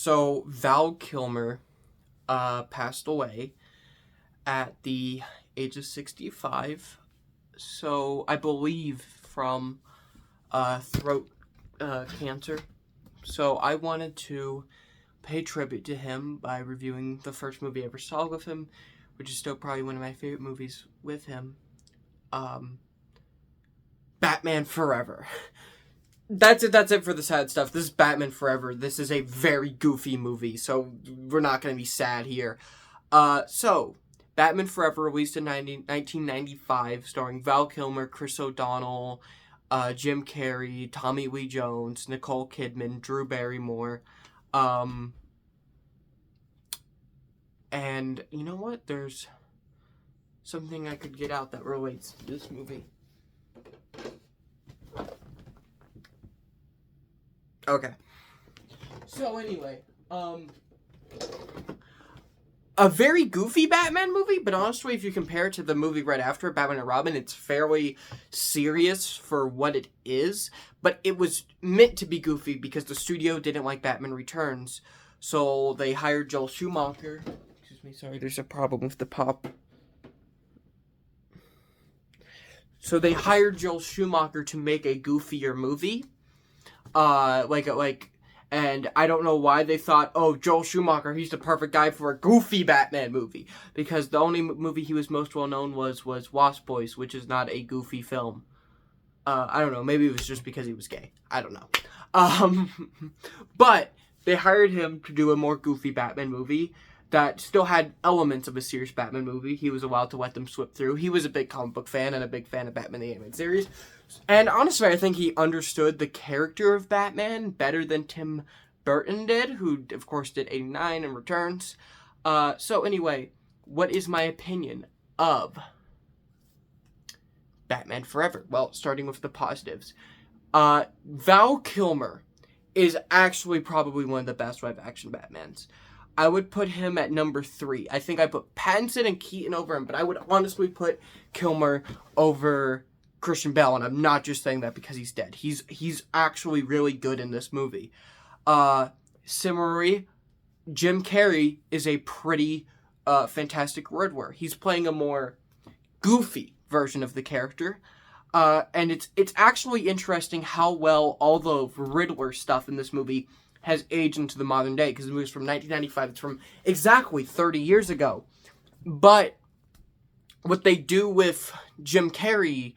So Val Kilmer passed away at the age of 65. So I believe from throat cancer. So I wanted to pay tribute to him by reviewing the first movie I ever saw with him, which is still probably one of my favorite movies with him. Batman Forever. That's it for the sad stuff. This is Batman Forever. This is a very goofy movie, so we're not going to be sad here. So, Batman Forever, released in 1995, starring Val Kilmer, Chris O'Donnell, Jim Carrey, Tommy Lee Jones, Nicole Kidman, Drew Barrymore. And you know what? There's something I could get out that relates to this movie. Okay. So anyway, a very goofy Batman movie, but honestly, if you compare it to the movie right after, Batman and Robin, it's fairly serious for what it is, but it was meant to be goofy because the studio didn't like Batman Returns, so they hired Joel Schumacher. Excuse me, sorry, there's a problem with the pop. So they hired Joel Schumacher to make a goofier movie. And I don't know why they thought, oh, Joel Schumacher, he's the perfect guy for a goofy Batman movie. Because the only movie he was most well known was Lost Boys, which is not a goofy film. I don't know, maybe it was just because he was gay. I don't know. But they hired him to do a more goofy Batman movie that still had elements of a serious Batman movie. He was allowed to let them slip through. He was a big comic book fan and a big fan of Batman the Animated Series. And honestly, I think he understood the character of Batman better than Tim Burton did, who, of course, did 89 and Returns. So anyway, what is my opinion of Batman Forever? Well, starting with the positives. Val Kilmer is actually probably one of the best live-action Batmans. I would put him at number 3. I think I put Pattinson and Keaton over him, but I would honestly put Kilmer over Christian Bale, and I'm not just saying that because he's dead. He's actually really good in this movie. Similarly, Jim Carrey is a pretty fantastic Riddler. He's playing a more goofy version of the character. And it's actually interesting how well all the Riddler stuff in this movie has aged into the modern day, because the movie's from 1995. It's from exactly 30 years ago. But what they do with the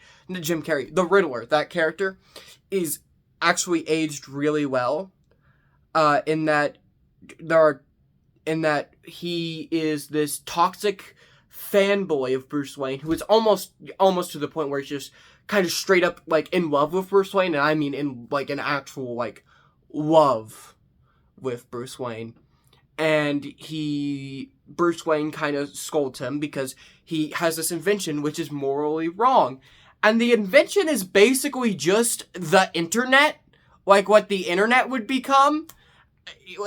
Riddler, that character, is actually aged really well. In that he is this toxic fanboy of Bruce Wayne who is almost to the point where he's just kind of straight up like in love with Bruce Wayne, and I mean in like an actual like love with Bruce Wayne. And Bruce Wayne kind of scolds him because he has this invention which is morally wrong. And the invention is basically just the internet, like what the internet would become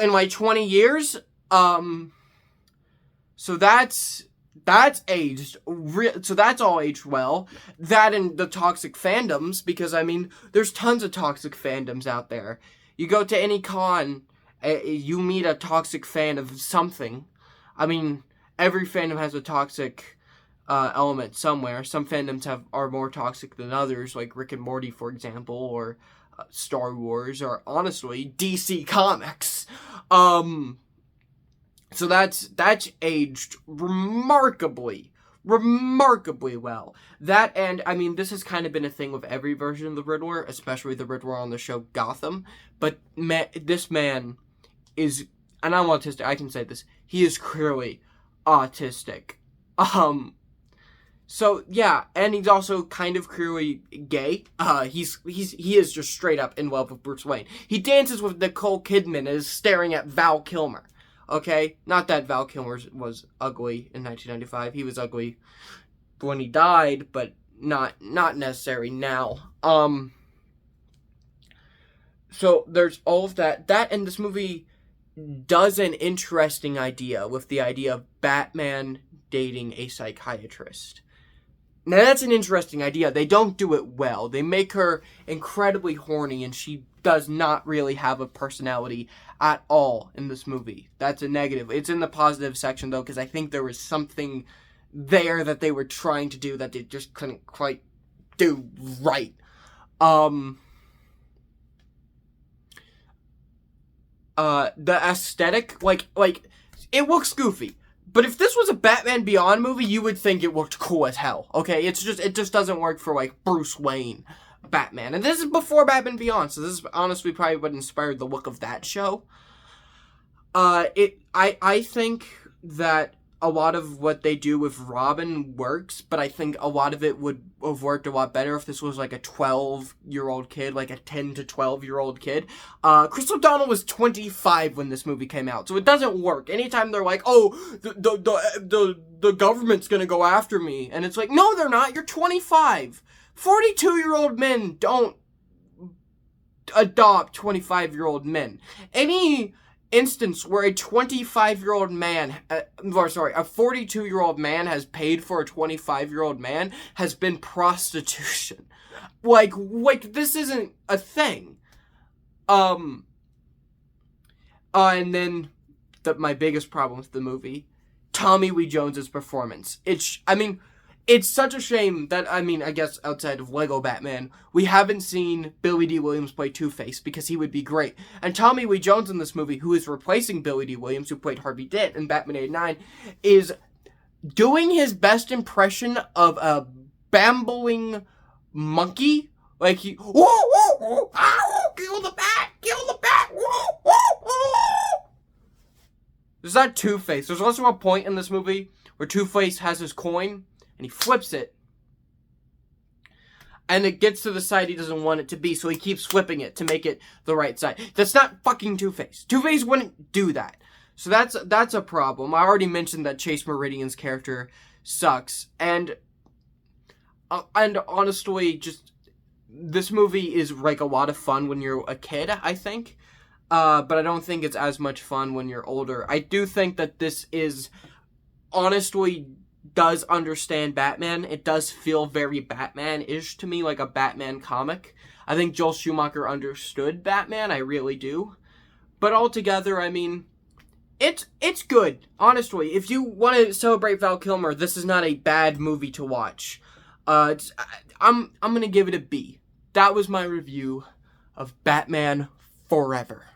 in like 20 years. So that's aged. So that's all aged well. That and the toxic fandoms, because I mean, there's tons of toxic fandoms out there. You go to any con, you meet a toxic fan of something. I mean, every fandom has a toxic element somewhere. Some fandoms are more toxic than others, like Rick and Morty, for example, or Star Wars, or honestly, DC Comics. So that's aged remarkably well. That, and I mean, this has kind of been a thing with every version of the Riddler, especially the Riddler on the show Gotham. But this man is, and I'm autistic, I can say this, he is clearly autistic. So yeah, and he's also kind of clearly gay. He is just straight up in love with Bruce Wayne. He dances with Nicole Kidman and is staring at Val Kilmer. Okay? Not that Val Kilmer was ugly in 1995. He was ugly when he died, but not necessary now. So there's all of that. That, and this movie does an interesting idea with the idea of Batman dating a psychiatrist. Now that's an interesting idea. They don't do it well. They make her incredibly horny, and she does not really have a personality at all in this movie. That's a negative. It's in the positive section, though, because I think there was something there that they were trying to do that they just couldn't quite do right. The aesthetic, like, it looks goofy. But if this was a Batman Beyond movie, you would think it looked cool as hell, okay? It just doesn't work for, like, Bruce Wayne Batman. And this is before Batman Beyond, so this is honestly probably what inspired the look of that show. I think that a lot of what they do with Robin works, but I think a lot of it would have worked a lot better if this was like a 12-year-old kid, like a 10 to 12-year-old kid. Chris O'Donnell was 25 when this movie came out, so it doesn't work. Anytime they're like, oh, the government's gonna go after me, and it's like, no, they're not, you're 25. 42-year-old men don't adopt 25-year-old men. Any instance where a 25-year-old man, a 42-year-old man has paid for a 25-year-old man has been prostitution. Like this isn't a thing. And then my biggest problem with the movie, Tommy Lee Jones's performance. It's such a shame that, I guess outside of Lego Batman, we haven't seen Billy D. Williams play Two-Face, because he would be great. And Tommy Lee Jones in this movie, who is replacing Billy D. Williams, who played Harvey Dent in Batman 89, is doing his best impression of a bambling monkey. Like he, whoa, whoa, whoa, ow, kill the bat, whoa, whoa, whoa. There's not Two-Face. There's also a point in this movie where Two-Face has his coin, and he flips it, and it gets to the side he doesn't want it to be, so he keeps flipping it to make it the right side. That's not fucking Two-Face. Two-Face wouldn't do that. So that's a problem. I already mentioned that Chase Meridian's character sucks, and honestly, just, this movie is like a lot of fun when you're a kid, I think, but I don't think it's as much fun when you're older. I do think that this is, honestly, does understand Batman. It does feel very Batman-ish to me, like a Batman comic. I think Joel Schumacher understood Batman, I really do. But altogether, it's good. Honestly, if you want to celebrate Val Kilmer, this is not a bad movie to watch. I'm gonna give it a B. That was my review of Batman Forever.